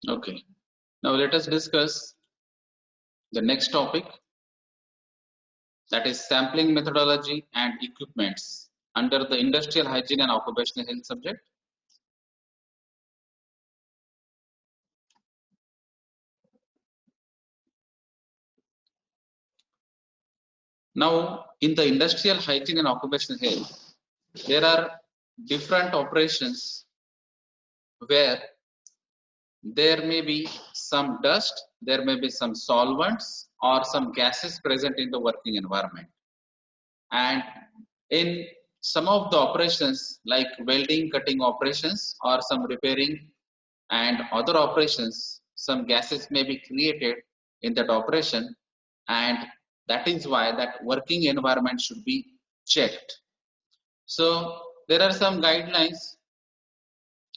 Okay. Now let us discuss the next topic, that is sampling methodology and equipments under the industrial hygiene and occupational health subject. Now in the industrial hygiene and occupational health, there are different operations where there may be some dust, there may be some solvents or some gases present in the working environment. And in some of the operations like welding, cutting operations or some repairing and other operations, some gases may be created in that operation, and that is why that working environment should be checked. So there are some guidelines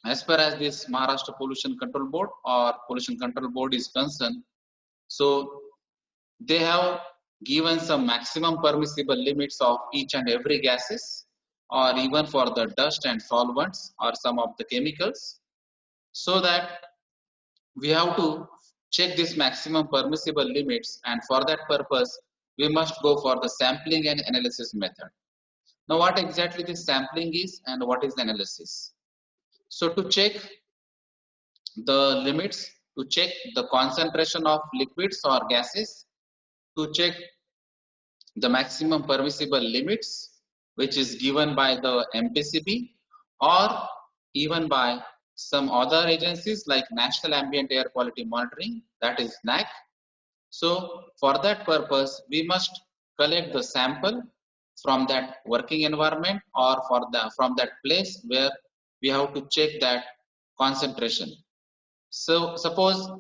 as far as this Maharashtra Pollution Control Board or Pollution Control Board is concerned. So they have given some maximum permissible limits of each and every gases, or even for the dust and solvents or some of the chemicals, so that we have to check this maximum permissible limits, and for that purpose we must go for the sampling and analysis method. Now what exactly this sampling is and what is the analysis? So to check the limits, to check the concentration of liquids or gases, to check the maximum permissible limits which is given by the MPCB or even by some other agencies like National Ambient Air Quality Monitoring, that is NAQ. So for that purpose we must collect the sample from that working environment or from that place where we have to check that concentration. So suppose,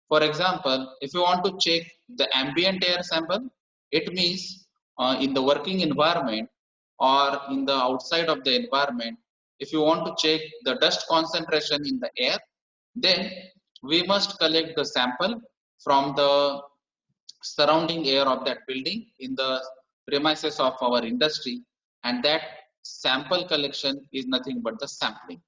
for example, if you want to check the ambient air sample, it means in the working environment or in the outside of the environment, if you want to check the dust concentration in the air, then we must collect the sample from the surrounding air of that building in the premises of our industry, and that sample collection is nothing but the sampling.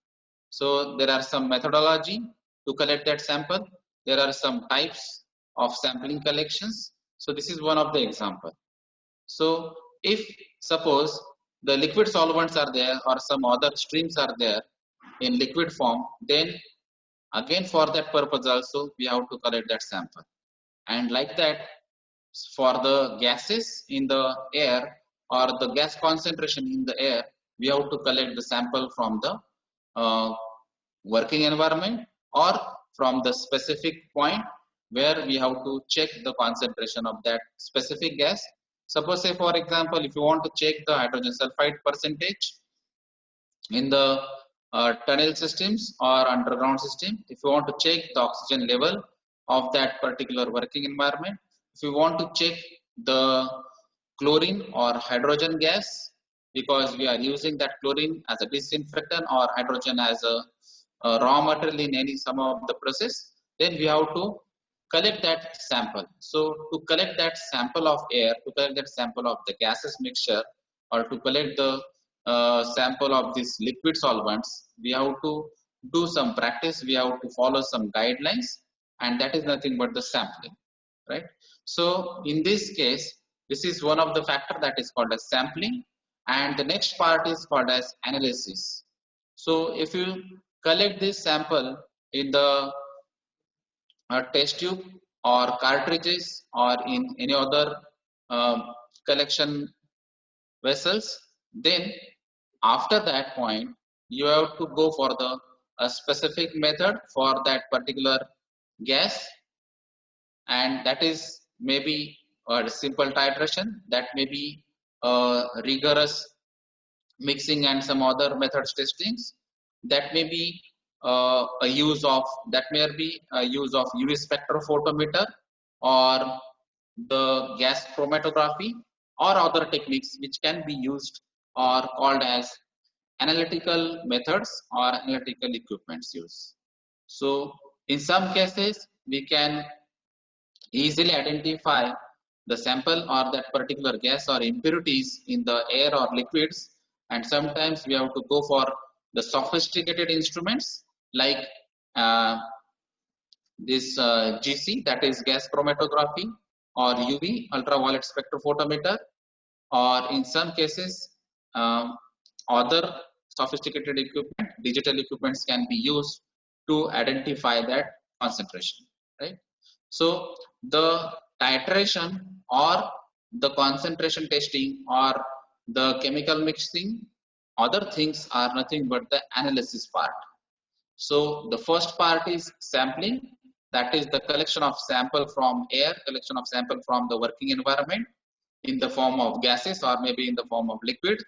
So there are some methodology to collect that sample. There are some types of sampling collections. So this is one of the example. So if suppose the liquid solvents are there or some other streams are there in liquid form, then again for that purpose also we have to collect that sample. And like that, for the gases in the air or the gas concentration in the air, we have to collect the sample from the working environment or from the specific point where we have to check the concentration of that specific gas. Suppose say for example, if you want to check the hydrogen sulfide percentage in the tunnel systems or underground system, if you want to check the oxygen level of that particular working environment, if you want to check the chlorine or hydrogen gas, because we are using that chlorine as a disinfectant or hydrogen as a raw material in any some of the process, then we have to collect that sample. So to collect that sample of air, to collect that sample of the gases mixture, or to collect the sample of these liquid solvents, we have to do some practice, we have to follow some guidelines, and that is nothing but the sampling, right? So in this case, this is one of the factor that is called as sampling, and the next part is called as analysis. So if you collect this sample in the test tube or cartridges or in any other collection vessels, then after that point you have to go for the a specific method for that particular gas, and that is maybe a simple titration, that may be rigorous mixing and some other methods testings, that may be a use of UV spectrophotometer or the gas chromatography or other techniques which can be used or called as analytical methods or analytical equipments use. So in some cases we can easily identify the sample or that particular gas or impurities in the air or liquids, and sometimes we have to go for the sophisticated instruments like this GC, that is gas chromatography, or UV, ultraviolet spectrophotometer, or in some cases other sophisticated equipment, digital equipments can be used to identify that concentration, right? So the titration or the concentration testing or the chemical mixing, other things are nothing but the analysis part. So the first part is sampling, that is the collection of sample from air, collection of sample from the working environment in the form of gases or maybe in the form of liquid.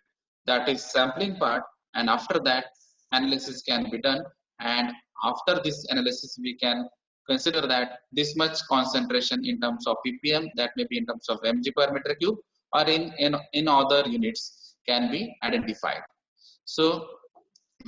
That is sampling part, and after that analysis can be done, and after this analysis we can consider that this much concentration in terms of ppm, that may be in terms of mg per meter cube, or in other units can be identified. So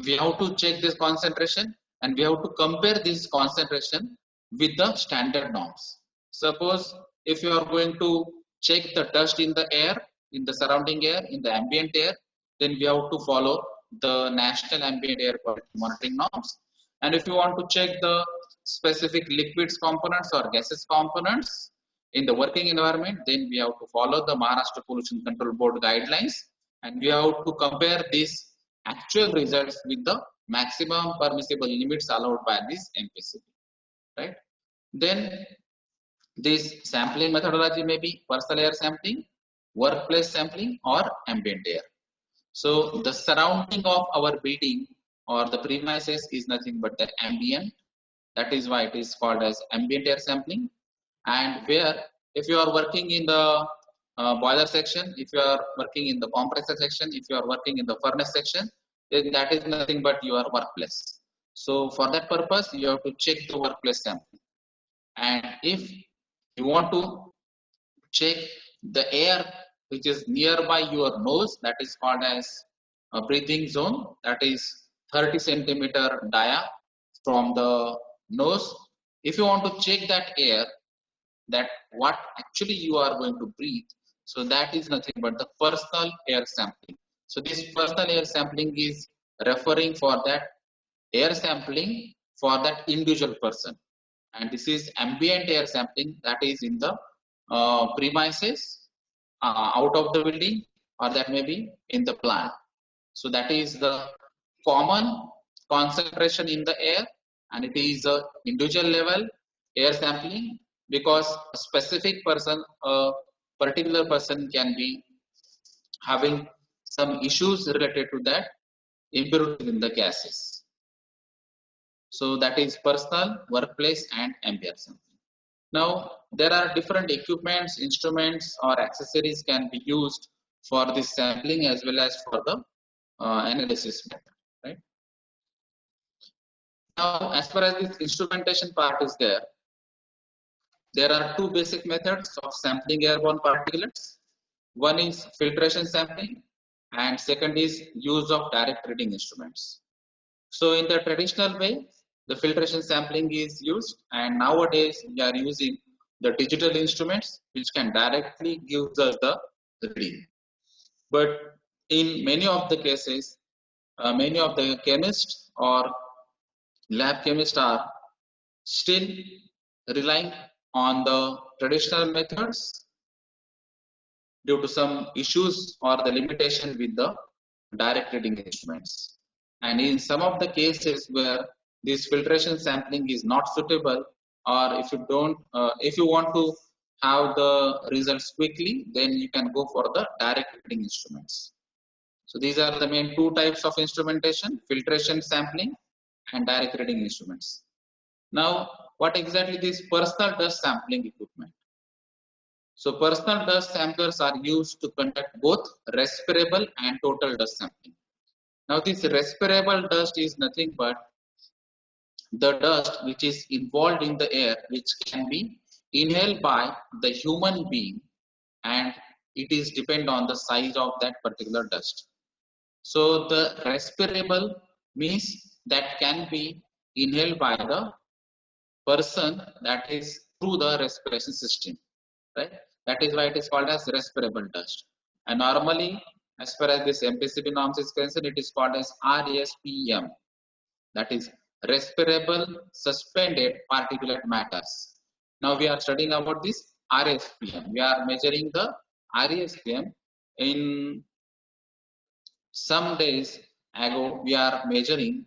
we have to check this concentration and we have to compare this concentration with the standard norms. Suppose if you are going to check the dust in the air, in the surrounding air, in the ambient air, then we have to follow the national ambient air quality monitoring norms. And if you want to check the specific liquids components or gases components in the working environment, then we have to follow the Maharashtra Pollution Control Board guidelines, and we have to compare these actual results with the maximum permissible limits allowed by this MPCB, right? Then this sampling methodology may be personal air sampling, workplace sampling, or ambient air. So the surrounding of our building or the premises is nothing but the ambient. That is why it is called as ambient air sampling. And where if you are working in the boiler section, if you are working in the compressor section, if you are working in the furnace section, then that is nothing but your workplace. So for that purpose, you have to check the workplace sampling. And if you want to check the air which is nearby your nose, that is called as a breathing zone, that is 30 centimeter dia from the nose. If you want to check that air, that what actually you are going to breathe, so that is nothing but the personal air sampling. So this personal air sampling is referring for that air sampling for that individual person, and this is ambient air sampling, that is in the premises, out of the building, or that may be in the plant. So that is the common concentration in the air, and it is a individual level air sampling, because a specific person, a particular person can be having some issues related to that impurity in the gases. So that is personal, workplace, and ambient sampling. Now there are different equipments, instruments, or accessories can be used for this sampling as well as for the analysis method, right? Now as far as this instrumentation part is there are two basic methods of sampling airborne particulates. One is filtration sampling and second is use of direct reading instruments. So in the traditional way, the filtration sampling is used, and nowadays we are using the digital instruments which can directly give us the reading. But in many of the cases, many of the chemists or lab chemists are still relying on the traditional methods due to some issues or the limitation with the direct reading instruments. And in some of the cases where this filtration sampling is not suitable, or if you don't, if you want to have the results quickly, then you can go for the direct reading instruments. So these are the main two types of instrumentation: filtration sampling and direct reading instruments. Now, what exactly this personal dust sampling equipment? So personal dust samplers are used to conduct both respirable and total dust sampling. Now this respirable dust is nothing but the dust which is involved in the air, which can be inhaled by the human being, and it is depend on the size of that particular dust. So the respirable means that can be inhaled by the person, that is through the respiration system, right? That is why it is called as respirable dust. And normally, as far as this MPCB norms is concerned, it is called as RSPM, that is respirable suspended particulate matters. Now we are studying about this RSPM. We are measuring the RSPM. In some days ago, we were measuring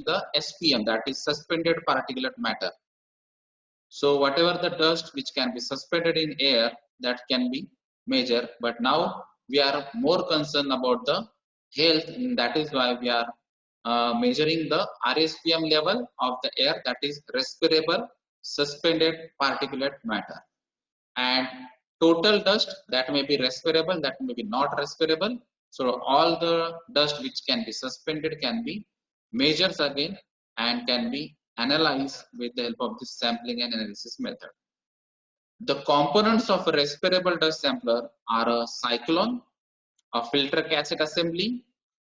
the SPM, that is suspended particulate matter. So whatever the dust which can be suspended in air, that can be measured. But now we are more concerned about the health, and that is why we are measuring the RSPM level of the air, that is respirable suspended particulate matter. And total dust, that may be respirable, that may be not respirable. So all the dust which can be suspended can be measured again and can be analyzed with the help of this sampling and analysis method. The components of a respirable dust sampler are a cyclone, a filter cassette assembly,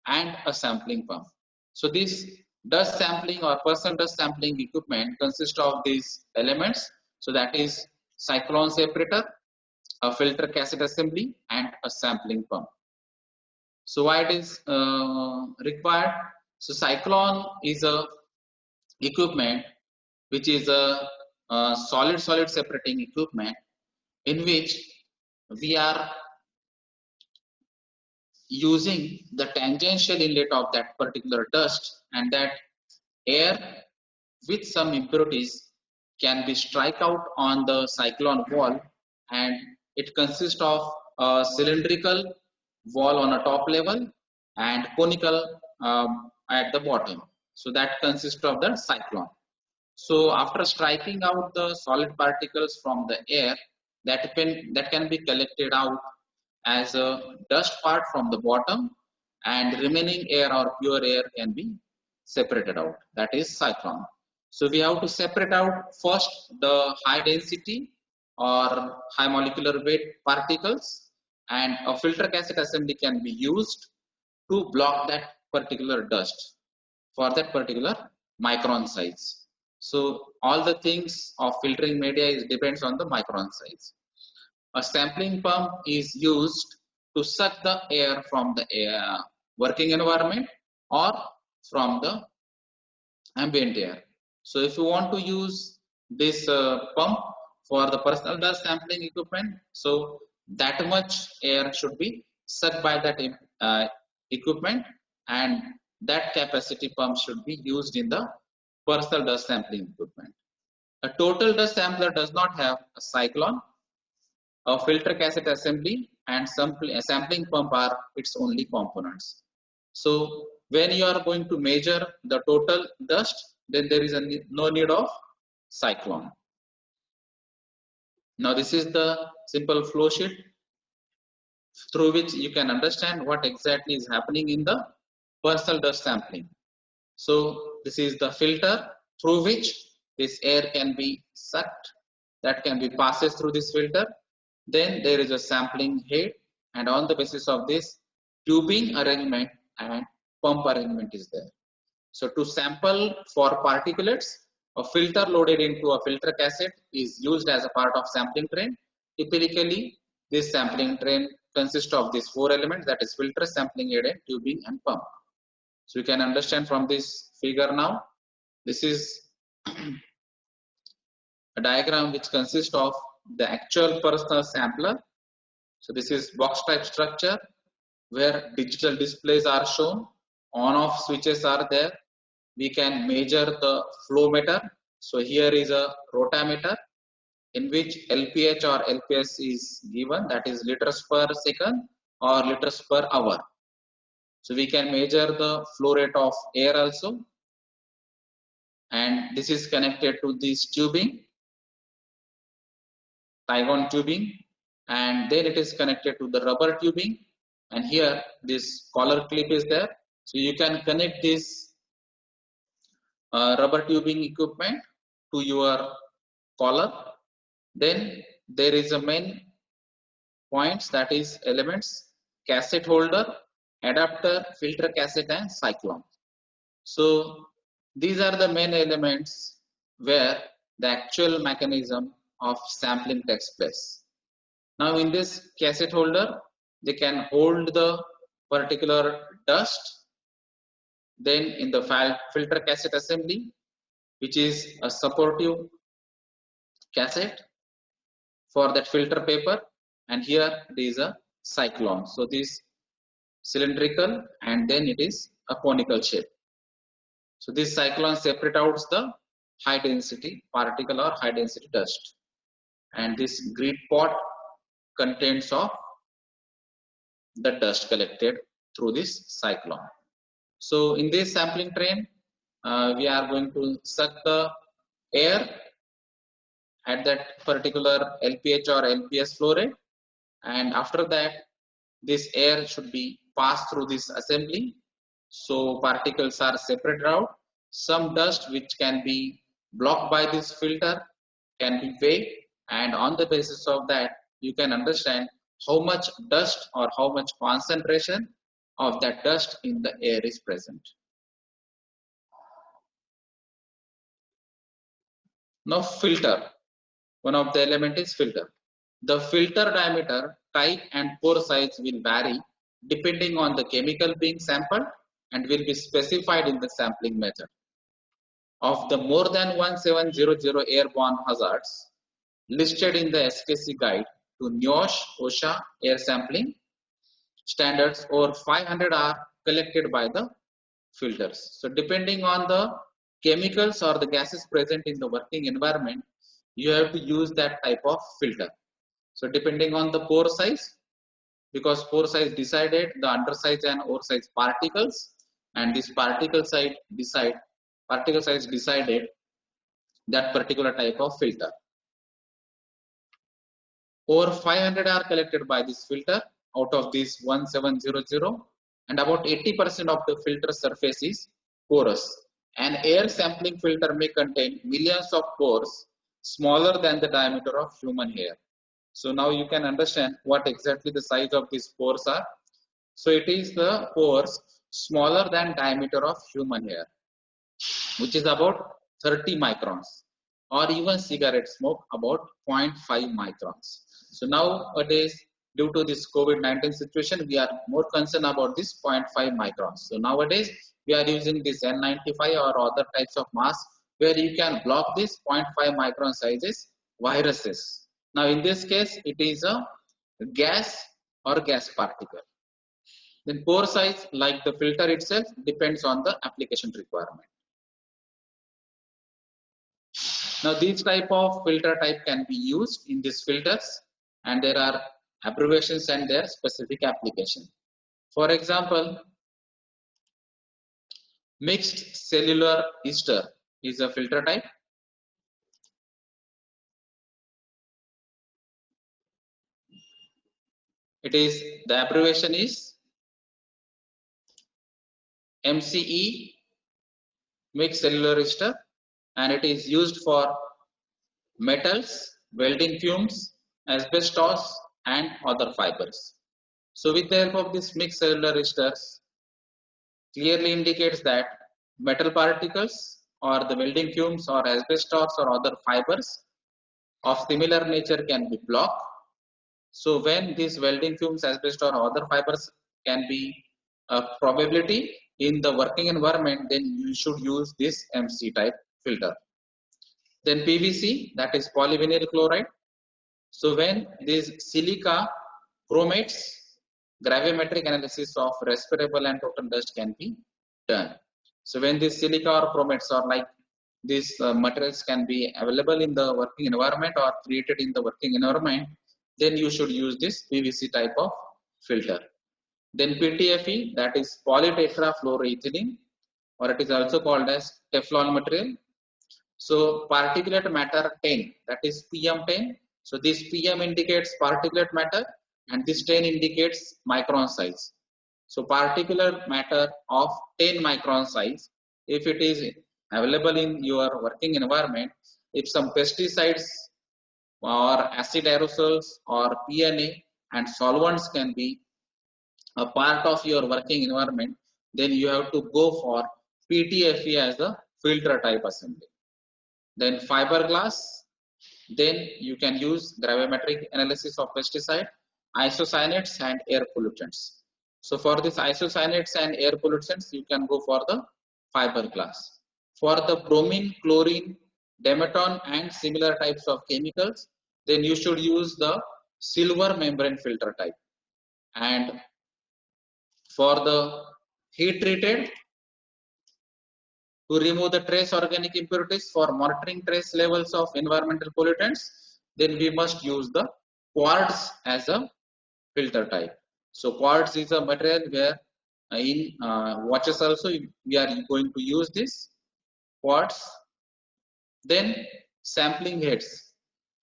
and a sampling pump. So this dust sampling or personal dust sampling equipment consists of these elements. So that is cyclone separator, a filter cassette assembly, and a sampling pump. So why it is required? So cyclone is a equipment which is a solid separating equipment in which we are using the tangential inlet of that particular dust, and that air with some impurities can be strike out on the cyclone wall, and it consists of a cylindrical wall on a top level and conical at the bottom. So that consists of the cyclone. So after striking out the solid particles from the air, that can be collected out as a dust part from the bottom, and remaining air or pure air can be separated out. That is cyclone. So we have to separate out first the high density or high molecular weight particles, and a filter cassette assembly can be used to block that particular dust for that particular micron size. So all the things of filtering media depends on the micron size. A sampling pump is used to suck the air from the working environment or from the ambient air. So if you want to use this pump for the personal dust sampling equipment, so that much air should be sucked by that equipment, and that capacity pump should be used in the personal dust sampling equipment. A total dust sampler does not have a cyclone, a filter cassette assembly, and a sampling pump are its only components. So when you are going to measure the total dust, then there is no need of cyclone. Now this is the simple flow sheet through which you can understand what exactly is happening in the personal dust sampling. So this is the filter through which this air can be sucked, that can be passes through this filter. Then there is a sampling head, and on the basis of this, tubing arrangement and pump arrangement is there. So to sample for particulates, a filter loaded into a filter cassette is used as a part of sampling train. Typically, this sampling train consists of these four elements, that is filter, sampling head, and tubing and pump. So you can understand from this figure now. This is a diagram which consists of the actual personal sampler. So this is box type structure where digital displays are shown, on off switches are there. We can measure the flow meter. So here is a rotameter in which LPH or LPS is given, that is liters per second or liters per hour. So we can measure the flow rate of air also, and this is connected to this tubing, Tygon tubing, and then it is connected to the rubber tubing, and here this collar clip is there. So you can connect this rubber tubing equipment to your collar. Then there is a main points, that is elements, cassette holder, adapter, filter cassette, and cyclone. So these are the main elements where the actual mechanism of sampling takes place. Now in this cassette holder, they can hold the particular dust Then in the filter cassette assembly, which is a supportive cassette for that filter paper, and here there is a cyclone. So this cylindrical and then it is a conical shape. So this cyclone separate out the high density particle or high density dust, and this grid pot contains of the dust collected through this cyclone. So in this sampling train, we are going to suck the air at that particular LPH or LPS flow rate, and after that this air should be passed through this assembly. So particles are separated out. Some dust which can be blocked by this filter can be weighed, and on the basis of that you can understand how much dust or how much concentration of that dust in the air is present. Now filter, one of the element is filter. The filter diameter, type and pore size will vary depending on the chemical being sampled and will be specified in the sampling method. Of the more than 1700 airborne hazards listed in the SKC guide to NIOSH OSHA air sampling standards, over 500 are collected by the filters. So depending on the chemicals or the gases present in the working environment, you have to use that type of filter. So depending on the pore size, because pore size decided the undersize and oversize particles, and this particle size decided that particular type of filter. Over 500 are collected by this filter out of this 1700, and about 80% of the filter surface is porous. An air sampling filter may contain millions of pores smaller than the diameter of human hair. So now you can understand what exactly the size of these pores are. So it is the pores smaller than diameter of human hair, which is about 30 microns, or even cigarette smoke about 0.5 microns. So nowadays, due to this COVID-19 situation, we are more concerned about this 0.5 microns. So nowadays, we are using this N95 or other types of mask where you can block this 0.5 micron sizes viruses. Now in this case, it is a gas or gas particle. Then pore size, like the filter itself, depends on the application requirement. Now these type of filter type can be used in these filters, and there are abbreviations and their specific application. For example, mixed cellular ester is a filter type. It is, the abbreviation is MCE, mixed cellular ester, and it is used for metals, welding fumes, asbestos and other fibers. So with the help of this mixed cellular esters, clearly indicates that metal particles or the welding fumes or asbestos or other fibers of similar nature can be blocked. So when these welding fumes, asbestos or other fibers can be a probability in the working environment, then you should use this MC type filter. Then PVC, that is polyvinyl chloride. So when these silica chromates, gravimetric analysis of respirable and total dust can be done. So when these silica or chromates or like these materials can be available in the working environment or created in the working environment, then you should use this PVC type of filter. Then PTFE, that is polytetrafluoroethylene, or it is also called as Teflon material. So particulate matter 10, that is PM10. So this PM indicates particulate matter and this 10 indicates micron size. So particulate matter of 10 micron size, if it is available in your working environment, if some pesticides or acid aerosols or PNA and solvents can be a part of your working environment, then you have to go for PTFE as the filter type assembly. Then fiberglass, then you can use gravimetric analysis of pesticide, isocyanates and air pollutants. So for this isocyanates and air pollutants, you can go for the fiber glass. For the bromine, chlorine, Demeton and similar types of chemicals, then you should use the silver membrane filter type. And for the heat treated, to remove the trace organic impurities for monitoring trace levels of environmental pollutants, then we must use the quartz as a filter type. So quartz is a material where in watches also we are going to use this quartz. Then sampling heads.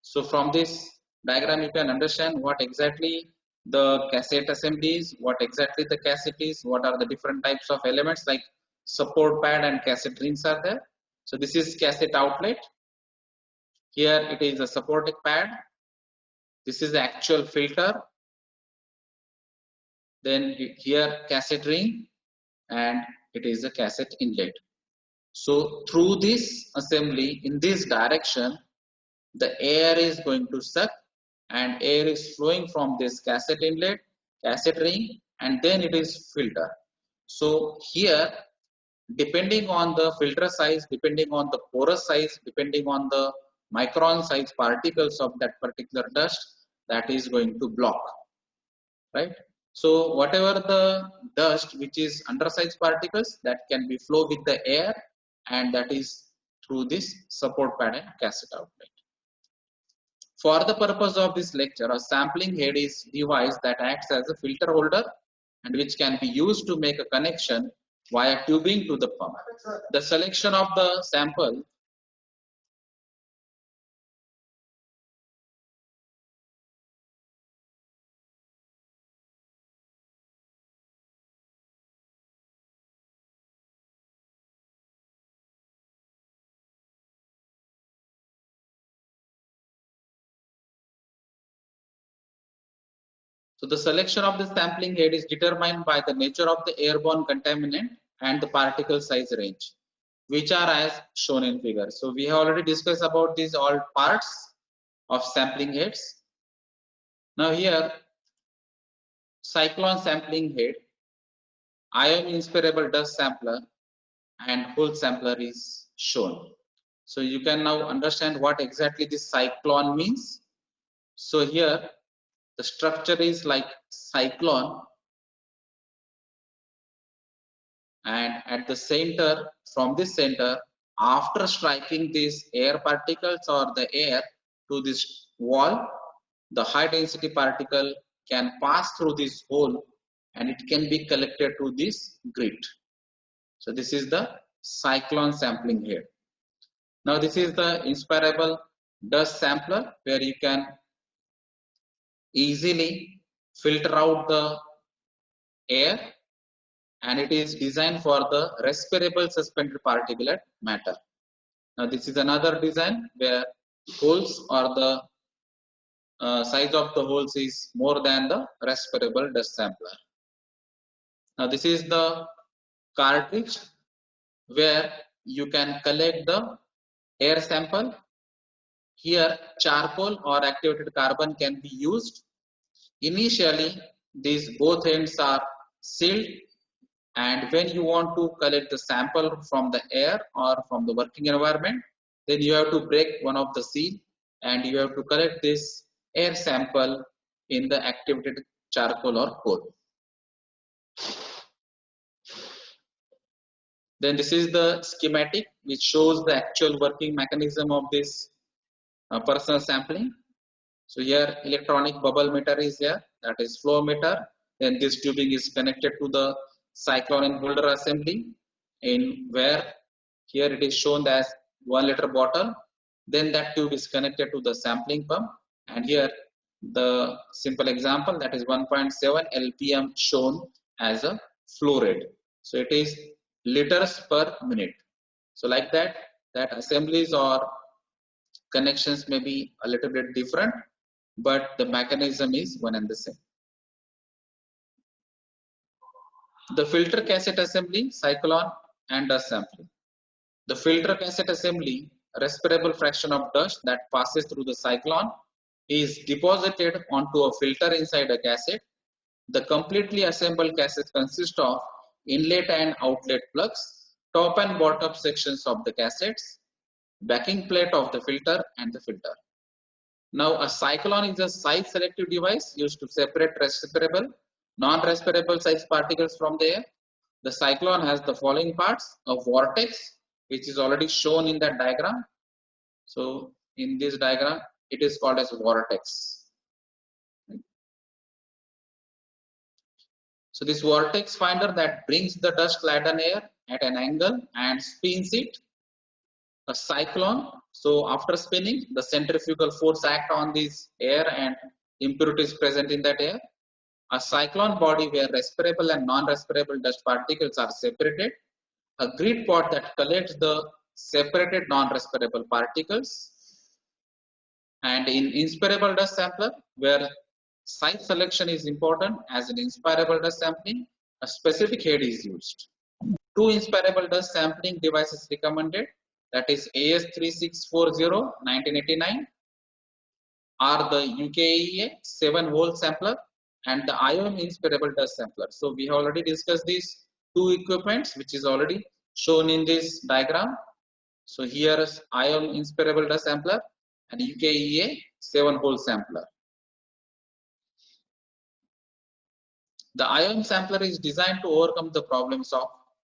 So from this diagram you can understand what exactly the cassette assembly is, what exactly the cassette is, what are the different types of elements like support pad and cassette rings are there. So this is cassette outlet. Here it is a supporting pad. This is the actual filter. Then here cassette ring and it is a cassette inlet. So through this assembly in this direction, the air is going to suck and air is flowing from this cassette inlet, cassette ring, and then it is filter. So here, depending on the filter size, depending on the porous size, depending on the micron size particles of that particular dust, that is going to block, right? So whatever the dust which is undersized particles, that can be flow with the air, and that is through this support pad and cassette outlet. For the purpose of this lecture, a sampling head is device that acts as a filter holder and which can be used to make a connection via tubing to the pump. The selection of the sample So the selection of the sampling head is determined by the nature of the airborne contaminant and the particle size range, which are as shown in figure. So we have already discussed about these all parts of sampling heads. Now here, cyclone sampling head, ion inspirable dust sampler, and hole sampler is shown. So you can now understand what exactly this cyclone means. So here the structure is like cyclone, and at the center, from this center, after striking these air particles or the air to this wall, the high density particle can pass through this hole and it can be collected to this grit. So this is the cyclone sampling head. Now this is the inspirable dust sampler where you can easily filter out the air, and it is designed for the respirable suspended particulate matter. Now this is another design where holes or the size of the holes is more than the respirable dust sampler. Now this is the cartridge where you can collect the air sample. Here charcoal or activated carbon can be used. Initially these both ends are sealed, and when you want to collect the sample from the air or from the working environment, then you have to break one of the seal and you have to collect this air sample in the activated charcoal or coal. Then this is the schematic which shows the actual working mechanism of this personal sampling. So here electronic bubble meter is there, that is flow meter. Then this tubing is connected to the cyclone and holder assembly, in where here it is shown as 1 liter bottle. Then that tube is connected to the sampling pump, and here the simple example, that is 1.7 LPM shown as a flow rate. So it is liters per minute. So like that assemblies or connections may be a little bit different, but the mechanism is one and the same. The filter cassette assembly, cyclone and dust sampling. The filter cassette assembly, respirable fraction of dust that passes through the cyclone, is deposited onto a filter inside a cassette. The completely assembled cassette consists of inlet and outlet plugs, top and bottom sections of the cassettes, backing plate of the filter and the filter. Now a cyclone is a size selective device used to separate respirable, non-respirable size particles from the air. The cyclone has the following parts: a vortex, which is already shown in that diagram. So in this diagram, it is called as vortex. So this vortex finder that brings the dust laden air at an angle and spins it. A cyclone, so after spinning, the centrifugal force act on this air and impurities present in that air. A cyclone body where respirable and non-respirable dust particles are separated. A grid pot that collects the separated non-respirable particles. And in inspirable dust sampler, where site selection is important, as in inspirable dust sampling, a specific head is used. Two inspirable dust sampling devices recommended, that is AS3640 1989, are the UKEA 7-hole sampler and the IOM inspirable dust sampler. So we have already discussed these two equipments, which is already shown in this diagram. So here is IOM inspirable dust sampler and UKEA 7-hole sampler. The IOM sampler is designed to overcome the problems of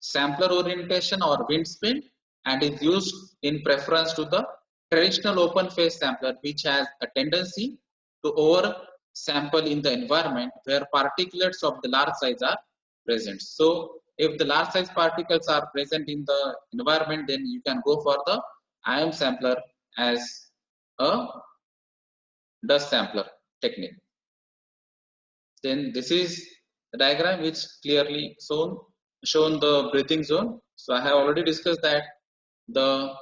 sampler orientation or wind spin and is used in preference to the traditional open phase sampler, which has a tendency to over sample in the environment where particulates of the large size are present. So if the large size particles are present in the environment, then you can go for the IOM sampler as a dust sampler technique. Then this is the diagram which clearly shown the breathing zone. So I have already discussed that the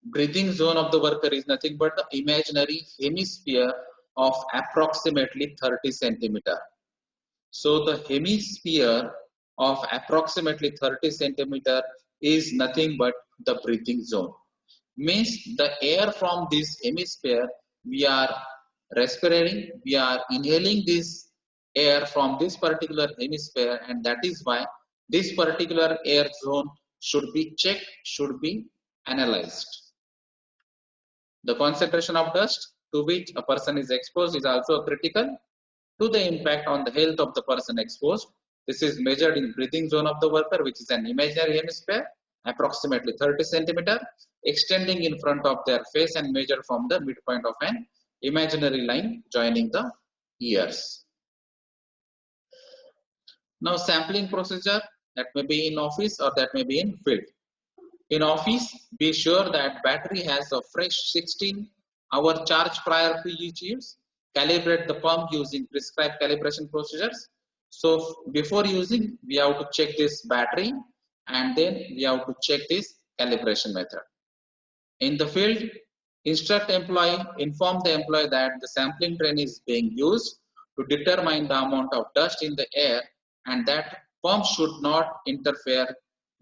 breathing zone of the worker is nothing but the imaginary hemisphere of approximately 30 centimeter. So the hemisphere of approximately 30 centimeter is nothing but the breathing zone. Means the air from this hemisphere we are respirating, we are inhaling this air from this particular hemisphere, and that is why this particular air zone should be checked, should be analyzed. The concentration of dust to which a person is exposed is also critical to the impact on the health of the person exposed. This is measured in breathing zone of the worker, which is an imaginary hemisphere, approximately 30 centimeter, extending in front of their face and measured from the midpoint of an imaginary line joining the ears. Now sampling procedure, that may be in office or that may be in field. In office, be sure that battery has a fresh 16-hour charge prior to each use. Calibrate the pump using prescribed calibration procedures. So before using, we have to check this battery and then we have to check this calibration method. In the field, inform the employee that the sampling train is being used to determine the amount of dust in the air and that pump should not interfere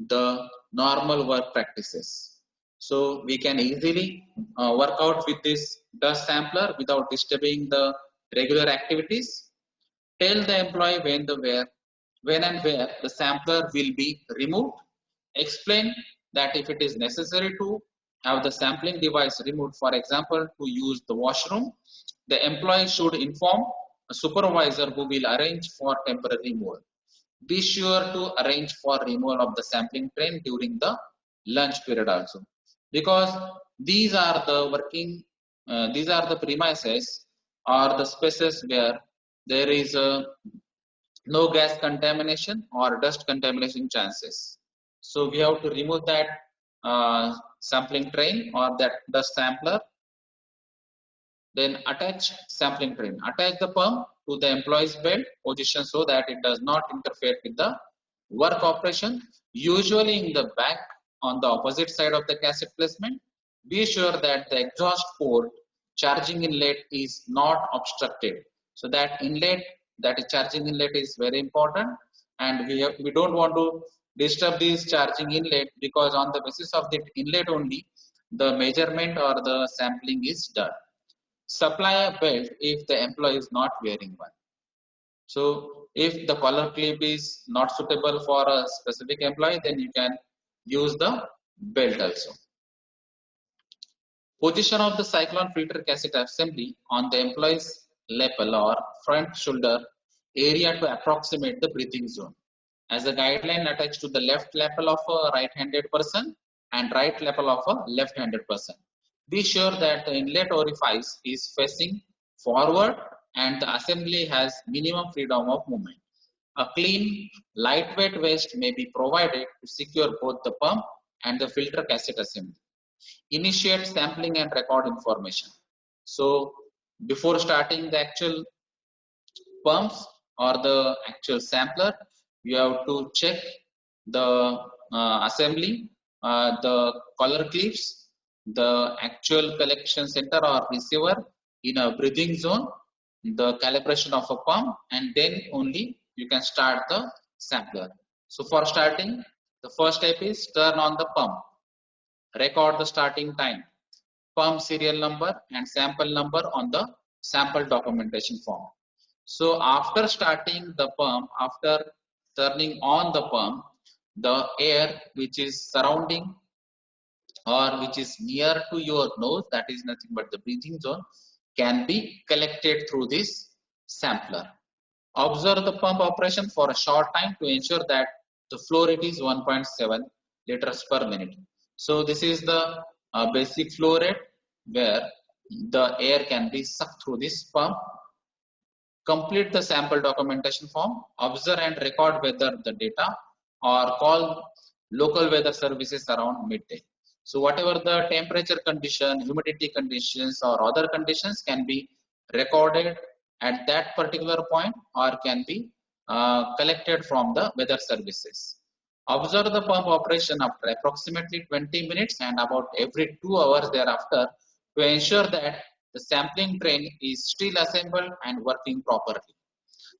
the normal work practices. So we can easily work out with this dust sampler without disturbing the regular activities. Tell the employee when and where the sampler will be removed. Explain that if it is necessary to have the sampling device removed, for example, to use the washroom, the employee should inform a supervisor who will arrange for temporary removal. Be sure to arrange for removal of the sampling train during the lunch period also, because these are the premises or the spaces where there is no gas contamination or dust contamination chances. So we have to remove that sampling train or that dust sampler. Then attach sampling train. Attach the pump to the employee's belt position so that it does not interfere with the work operation. Usually in the back on the opposite side of the cassette placement. Be sure that the exhaust port charging inlet is not obstructed. So that inlet, that charging inlet is very important, and we don't want to disturb this charging inlet, because on the basis of the inlet only the measurement or the sampling is done. Supply a belt if the employee is not wearing one. So if the collar clip is not suitable for a specific employee, then you can use the belt also. Position of the cyclone filter cassette assembly on the employee's lapel or front shoulder area to approximate the breathing zone. As a guideline attached to the left lapel of a right-handed person and right lapel of a left-handed person. Be sure that the inlet orifice is facing forward and the assembly has minimum freedom of movement. A clean, lightweight vest may be provided to secure both the pump and the filter cassette assembly. Initiate sampling and record information. So before starting the actual pumps or the actual sampler, you have to check the assembly, the collar clips, the actual collection center or receiver in a breathing zone, the calibration of a pump, and then only you can start the sampler. So for starting, the first step is turn on the pump, record the starting time, pump serial number and sample number on the sample documentation form. So after starting the pump, after turning on the pump, the air which is surrounding or which is near to your nose, that is nothing but the breathing zone, can be collected through this sampler. Observe the pump operation for a short time to ensure that the flow rate is 1.7 liters per minute. So this is the basic flow rate where the air can be sucked through this pump. Complete the sample documentation form, observe and record weather the data, or call local weather services around midday. So whatever the temperature condition, humidity conditions or other conditions can be recorded at that particular point or can be collected from the weather services. Observe the pump operation after approximately 20 minutes and about every 2 hours thereafter to ensure that the sampling train is still assembled and working properly.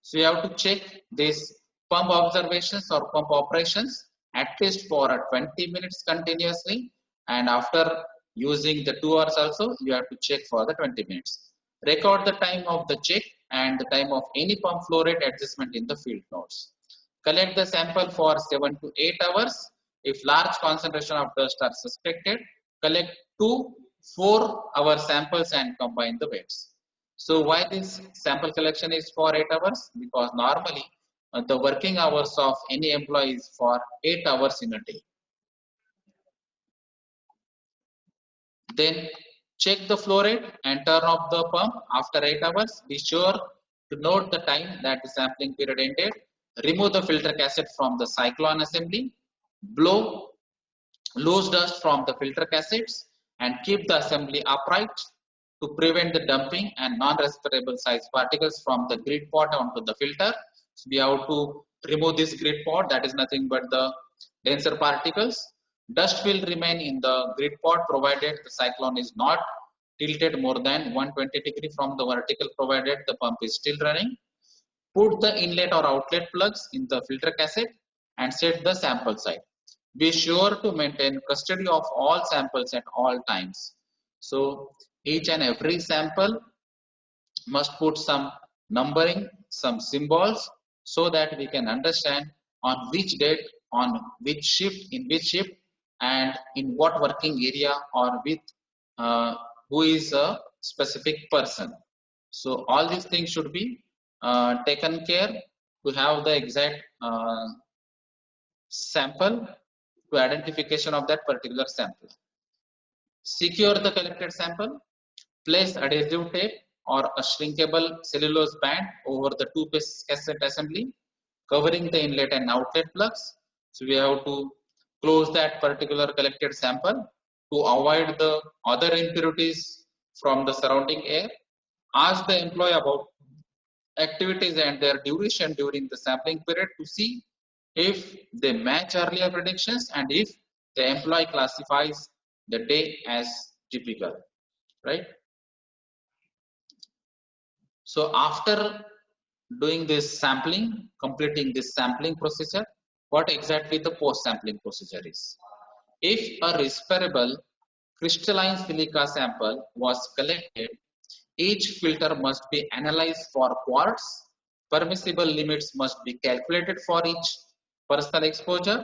So you have to check these pump observations or pump operations at least for 20 minutes continuously, and after using the 2 hours also you have to check for the 20 minutes. Record the time of the check and the time of any pump flow rate adjustment in the field notes. Collect the sample for 7 to 8 hours. If large concentration of dust are suspected, collect 2 4-hour samples and combine the weights. So why this sample collection is for 8 hours? Because normally the working hours of any employee is for 8 hours in a day. Then check the flow rate and turn off the pump after 8 hours. Be sure to note the time that the sampling period ended. Remove the filter cassette from the cyclone assembly. Blow loose dust from the filter cassettes and keep the assembly upright to prevent the dumping and non-respirable size particles from the grid pot onto the filter. So we have to remove this grid pot, that is nothing but the denser particles. Dust will remain in the grid pot provided the cyclone is not tilted more than 120 degrees from the vertical provided the pump is still running. Put the inlet or outlet plugs in the filter cassette and set the sample site. Be sure to maintain custody of all samples at all times. So each and every sample must put some numbering, some symbols, so that we can understand on which date, on which shift, in which shift, and in what working area or with who is a specific person. So all these things should be taken care to have the exact sample to identification of that particular sample. Secure the collected sample. Place adhesive tape or a shrinkable cellulose band over the two-piece cassette assembly, covering the inlet and outlet plugs. So we have to close that particular collected sample to avoid the other impurities from the surrounding air. Ask the employee about activities and their duration during the sampling period to see if they match earlier predictions and if the employee classifies the day as typical, right? So after doing this sampling, completing this sampling procedure, what exactly the post-sampling procedure is? If a respirable crystalline silica sample was collected, each filter must be analyzed for quartz, permissible limits must be calculated for each personal exposure,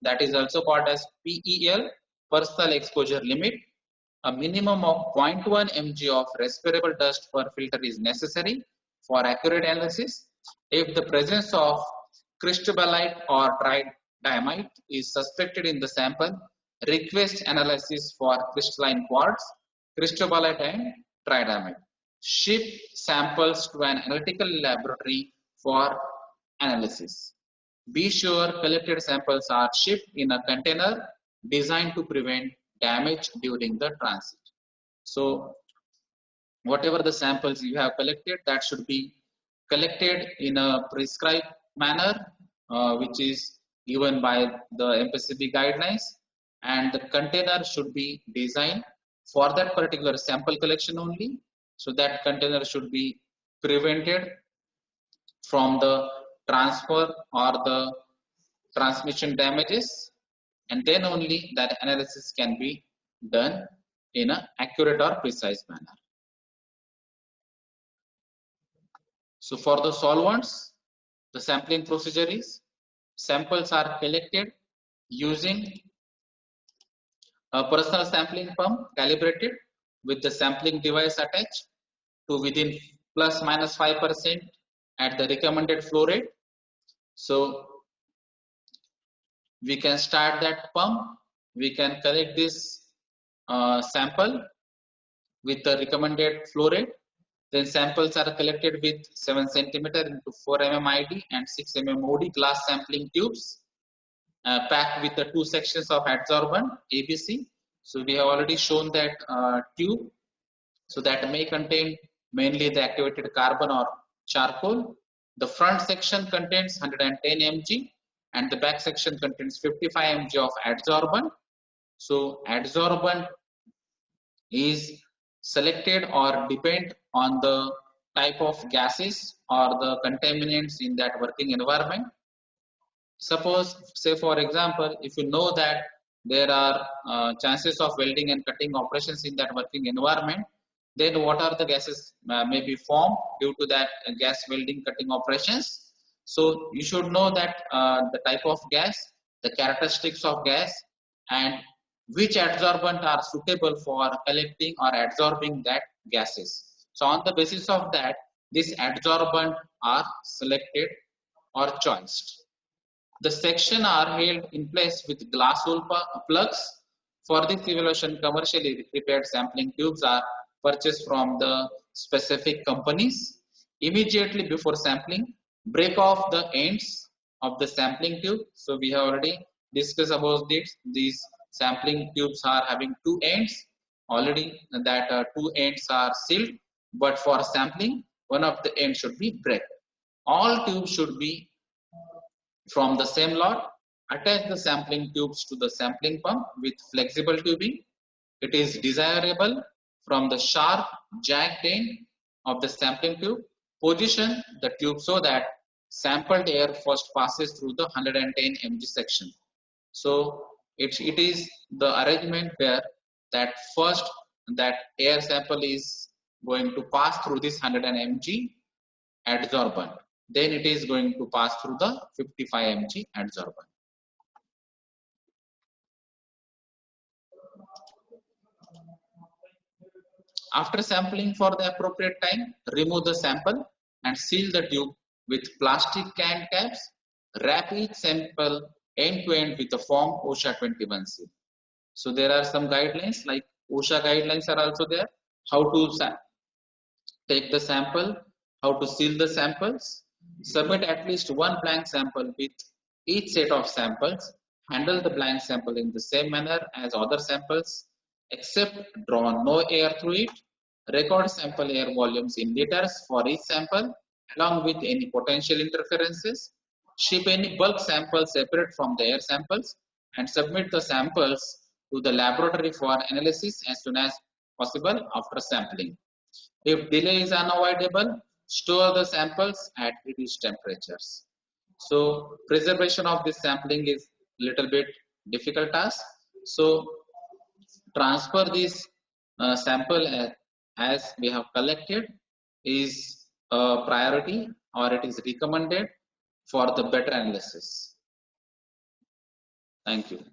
that is also called as PEL, personal exposure limit. A minimum of 0.1 mg of respirable dust per filter is necessary for accurate analysis. If the presence of cristobalite or tridymite is suspected in the sample, request analysis for crystalline quartz, cristobalite and tridymite. Ship samples to an analytical laboratory for analysis. Be sure collected samples are shipped in a container designed to prevent damage during the transit. So whatever the samples you have collected, that should be collected in a prescribed manner, which is given by the MPCB guidelines, and the container should be designed for that particular sample collection only. So that container should be prevented from the transfer or the transmission damages, and then only that analysis can be done in an accurate or precise manner. So for the solvents, the sampling procedure is samples are collected using a personal sampling pump calibrated with the sampling device attached to within plus minus 5% at the recommended flow rate. So we can start that pump, we can collect this sample with the recommended flow rate. Then samples are collected with 7 cm into 4 mm ID and 6 mm OD glass sampling tubes packed with the 2 sections of adsorbent ABC. So we have already shown that tube. So that may contain mainly the activated carbon or charcoal. The front section contains 110 mg and the back section contains 55 mg of adsorbent. So adsorbent is selected or depend on the type of gases or the contaminants in that working environment. Suppose, say for example, if you know that there are chances of welding and cutting operations in that working environment, then what are the gases may be formed due to that gas welding cutting operations. So you should know that the type of gas, the characteristics of gas, and which adsorbent are suitable for collecting or adsorbing that gases. So on the basis of that, these adsorbent are selected or choiced. The section are held in place with glass wool plugs. For this evaluation, commercially prepared sampling tubes are purchased from the specific companies. Immediately before sampling, break off the ends of the sampling tube. So we have already discussed about this. These sampling tubes are having 2 ends. Already that 2 ends are sealed, but for sampling, one of the ends should be break. All tubes should be from the same lot. Attach the sampling tubes to the sampling pump with flexible tubing. It is desirable from the sharp jagged end of the sampling tube. Position the tube so that sampled air first passes through the 110 mg section. So it is the arrangement where that first that air sample is going to pass through this 100 mg adsorbent. Then it is going to pass through the 55 mg adsorbent. After sampling for the appropriate time, remove the sample and seal the tube with plastic can caps. Wrap each sample end to end with a foam OSHA 21 seal. So there are some guidelines, like OSHA guidelines are also there. How to take the sample, how to seal the samples. Submit at least one blank sample with each set of samples. Handle the blank sample in the same manner as other samples, except draw no air through it. Record sample air volumes in liters for each sample, along with any potential interferences. Ship any bulk samples separate from the air samples and submit the samples to the laboratory for analysis as soon as possible after sampling. If delay is unavoidable, store the samples at reduced temperatures. So preservation of this sampling is little bit difficult task. So transfer this sample as we have collected is a priority, or it is recommended for the better analysis. Thank you.